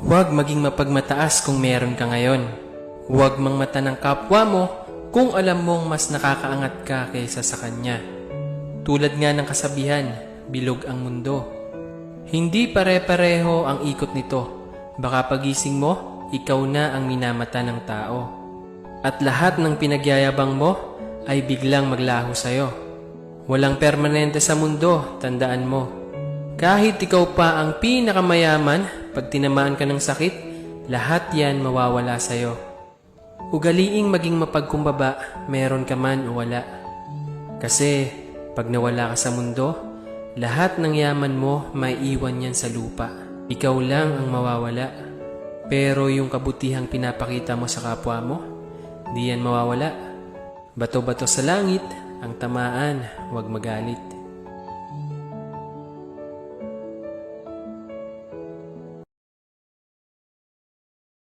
Huwag maging mapagmataas kung meron ka ngayon. Huwag mangmata ng kapwa mo kung alam mong mas nakakaangat ka kaysa sa kanya. Tulad nga ng kasabihan, bilog ang mundo. Hindi pare-pareho ang ikot nito. Baka pagising mo, ikaw na ang minamata ng tao. At lahat ng pinagyayabang mo ay biglang maglaho sa'yo. Walang permanente sa mundo, tandaan mo. Kahit ikaw pa ang pinakamayaman, pag tinamaan ka ng sakit, lahat yan mawawala sa'yo. Ugaliing maging mapagkumbaba, meron ka man o wala. Kasi pag nawala ka sa mundo, lahat ng yaman mo may iwan yan sa lupa. Ikaw lang ang mawawala. Pero yung kabutihang pinapakita mo sa kapwa mo, di yan mawawala. Bato-bato sa langit, ang tamaan, huwag magalit.